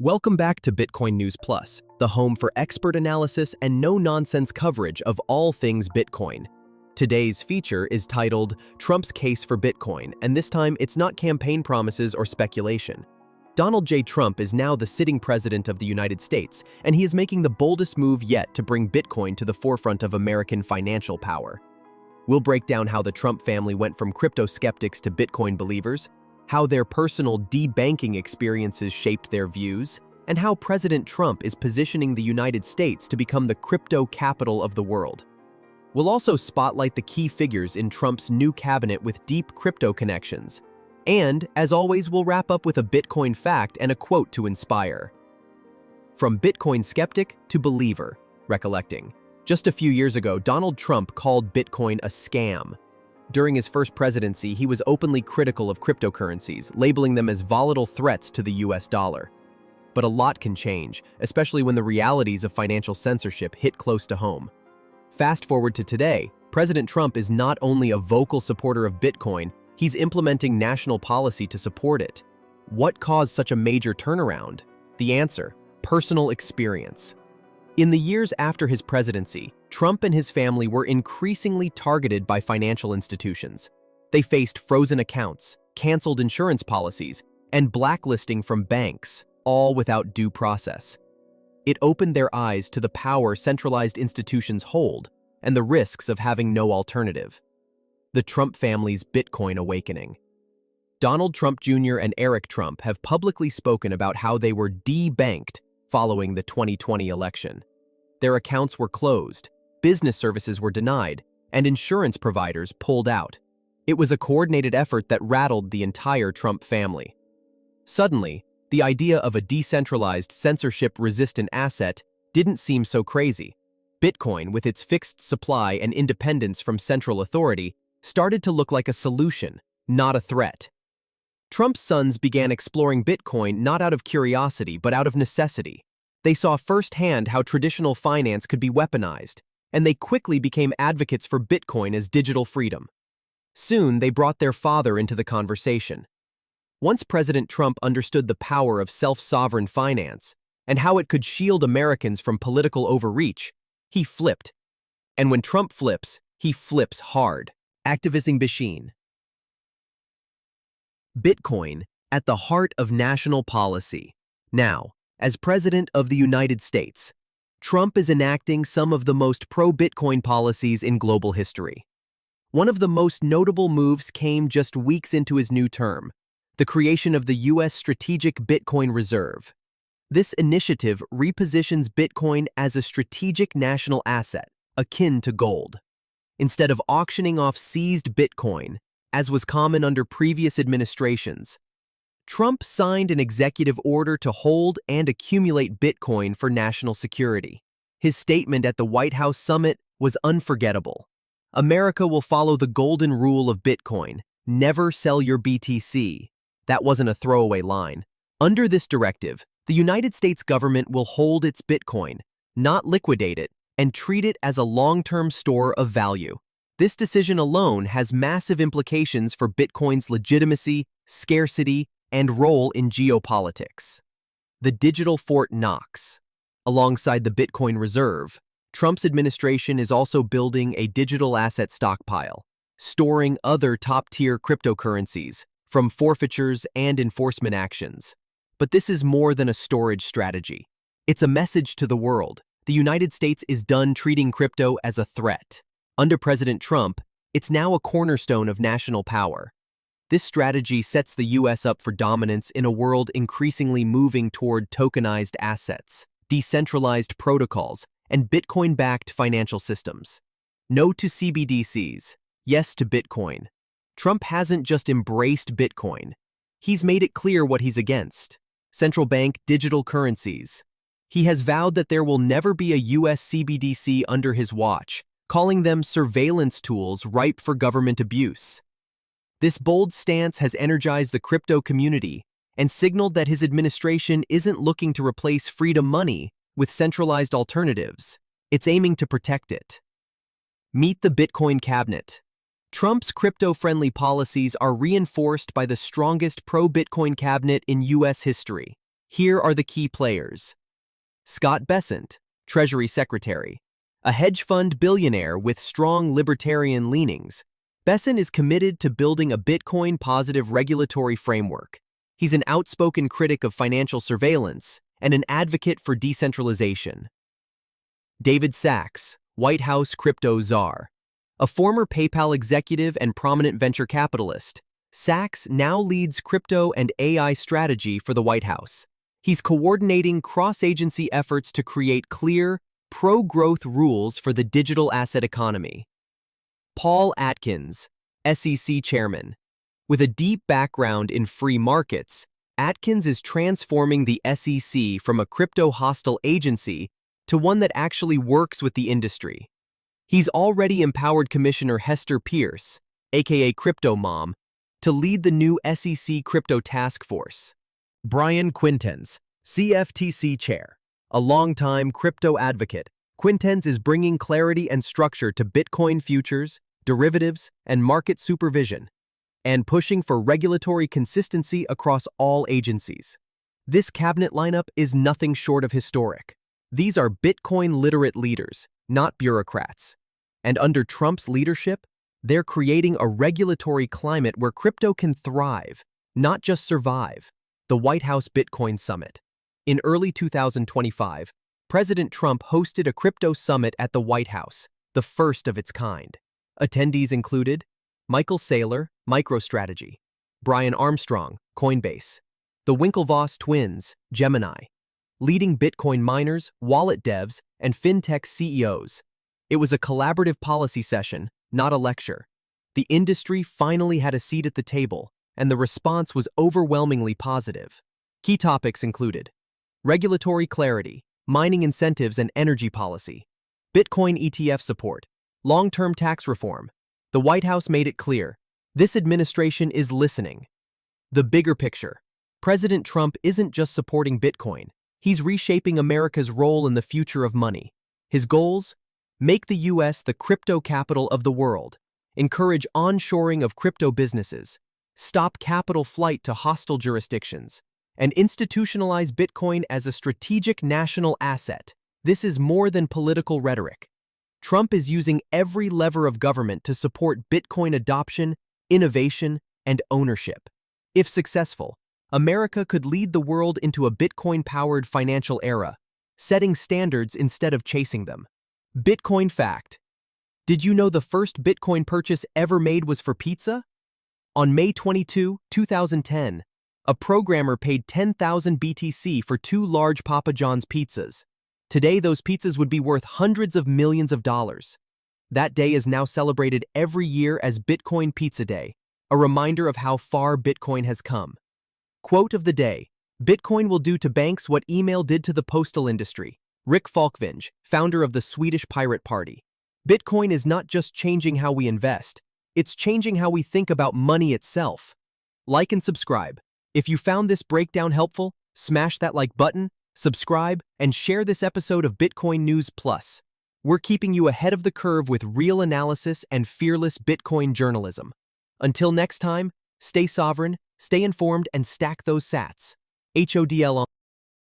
Welcome back to Bitcoin News Plus, the home for expert analysis and no-nonsense coverage of all things Bitcoin. Today's feature is titled Trump's Case for Bitcoin, and this time it's not campaign promises or speculation. Donald J. Trump is now the sitting president of the United States, and he is making the boldest move yet to bring Bitcoin to the forefront of American financial power. We'll break down how the Trump family went from crypto skeptics to Bitcoin believers, how their personal debanking experiences shaped their views, and how President Trump is positioning the United States to become the crypto capital of the world. We'll also spotlight the key figures in Trump's new cabinet with deep crypto connections. And, as always, we'll wrap up with a Bitcoin fact and a quote to inspire. From Bitcoin skeptic to believer, recollecting. Just a few years ago, Donald Trump called Bitcoin a scam. During his first presidency, he was openly critical of cryptocurrencies, labeling them as volatile threats to the US dollar. But a lot can change, especially when the realities of financial censorship hit close to home. Fast forward to today, President Trump is not only a vocal supporter of Bitcoin, he's implementing national policy to support it. What caused such a major turnaround? The answer: personal experience. In the years after his presidency, Trump and his family were increasingly targeted by financial institutions. They faced frozen accounts, canceled insurance policies, and blacklisting from banks, all without due process. It opened their eyes to the power centralized institutions hold and the risks of having no alternative. The Trump family's Bitcoin awakening. Donald Trump Jr. and Eric Trump have publicly spoken about how they were debanked following the 2020 election. Their accounts were closed, business services were denied, and insurance providers pulled out. It was a coordinated effort that rattled the entire Trump family. Suddenly, the idea of a decentralized, censorship-resistant asset didn't seem so crazy. Bitcoin, with its fixed supply and independence from central authority, started to look like a solution, not a threat. Trump's sons began exploring Bitcoin not out of curiosity but out of necessity. They saw firsthand how traditional finance could be weaponized, and they quickly became advocates for Bitcoin as digital freedom. Soon, they brought their father into the conversation. Once President Trump understood the power of self-sovereign finance and how it could shield Americans from political overreach, he flipped. And when Trump flips, he flips hard. Activism machine. Bitcoin at the heart of national policy. Now, as President of the United States, Trump is enacting some of the most pro-Bitcoin policies in global history. One of the most notable moves came just weeks into his new term, the creation of the U.S. Strategic Bitcoin Reserve. This initiative repositions Bitcoin as a strategic national asset, akin to gold. Instead of auctioning off seized Bitcoin, as was common under previous administrations, Trump signed an executive order to hold and accumulate Bitcoin for national security. His statement at the White House summit was unforgettable. America will follow the golden rule of Bitcoin: never sell your BTC. That wasn't a throwaway line. Under this directive, the United States government will hold its Bitcoin, not liquidate it, and treat it as a long-term store of value. This decision alone has massive implications for Bitcoin's legitimacy, scarcity, and role in geopolitics. The digital Fort Knox. Alongside the Bitcoin Reserve, Trump's administration is also building a digital asset stockpile, storing other top-tier cryptocurrencies from forfeitures and enforcement actions. But this is more than a storage strategy. It's a message to the world. The United States is done treating crypto as a threat. Under President Trump, it's now a cornerstone of national power. This strategy sets the U.S. up for dominance in a world increasingly moving toward tokenized assets, decentralized protocols, and Bitcoin-backed financial systems. No to CBDCs, yes to Bitcoin. Trump hasn't just embraced Bitcoin. He's made it clear what he's against: central bank digital currencies. He has vowed that there will never be a U.S. CBDC under his watch, calling them surveillance tools ripe for government abuse. This bold stance has energized the crypto community and signaled that his administration isn't looking to replace freedom money with centralized alternatives. It's aiming to protect it. Meet the Bitcoin cabinet. Trump's crypto-friendly policies are reinforced by the strongest pro-Bitcoin cabinet in U.S. history. Here are the key players. Scott Bessent, Treasury Secretary. A hedge fund billionaire with strong libertarian leanings, Bessent is committed to building a Bitcoin-positive regulatory framework. He's an outspoken critic of financial surveillance and an advocate for decentralization. David Sachs, White House crypto czar. A former PayPal executive and prominent venture capitalist, Sachs now leads crypto and AI strategy for the White House. He's coordinating cross-agency efforts to create clear, pro-growth rules for the digital asset economy. Paul Atkins, SEC Chairman. With a deep background in free markets, Atkins is transforming the SEC from a crypto-hostile agency to one that actually works with the industry. He's already empowered Commissioner Hester Pierce, aka Crypto Mom, to lead the new SEC Crypto Task Force. Brian Quintenz, CFTC Chair. A longtime crypto advocate, Quintenz is bringing clarity and structure to Bitcoin futures, derivatives, and market supervision, and pushing for regulatory consistency across all agencies. This cabinet lineup is nothing short of historic. These are Bitcoin-literate leaders, not bureaucrats. And under Trump's leadership, they're creating a regulatory climate where crypto can thrive, not just survive. The White House Bitcoin Summit. In early 2025, President Trump hosted a crypto summit at the White House, the first of its kind. Attendees included Michael Saylor, MicroStrategy; Brian Armstrong, Coinbase; the Winklevoss twins, Gemini; leading Bitcoin miners, wallet devs, and fintech CEOs. It was a collaborative policy session, not a lecture. The industry finally had a seat at the table, and the response was overwhelmingly positive. Key topics included regulatory clarity, mining incentives and energy policy, Bitcoin ETF support, long-term tax reform. The White House made it clear, this administration is listening. The bigger picture. President Trump isn't just supporting Bitcoin, he's reshaping America's role in the future of money. His goals? Make the U.S. the crypto capital of the world, encourage onshoring of crypto businesses, stop capital flight to hostile jurisdictions, and institutionalize Bitcoin as a strategic national asset. This is more than political rhetoric. Trump is using every lever of government to support Bitcoin adoption, innovation, and ownership. If successful, America could lead the world into a Bitcoin-powered financial era, setting standards instead of chasing them. Bitcoin fact. Did you know the first Bitcoin purchase ever made was for pizza? On May 22, 2010, a programmer paid 10,000 BTC for 2 large Papa John's pizzas. Today, those pizzas would be worth hundreds of millions of dollars. That day is now celebrated every year as Bitcoin Pizza Day, a reminder of how far Bitcoin has come. Quote of the day: Bitcoin will do to banks what email did to the postal industry. Rick Falkvinge, founder of the Swedish Pirate Party. Bitcoin is not just changing how we invest, it's changing how we think about money itself. Like and subscribe. If you found this breakdown helpful, smash that like button, subscribe, and share this episode of Bitcoin News Plus. We're keeping you ahead of the curve with real analysis and fearless Bitcoin journalism. Until next time, stay sovereign, stay informed, and stack those sats. HODL on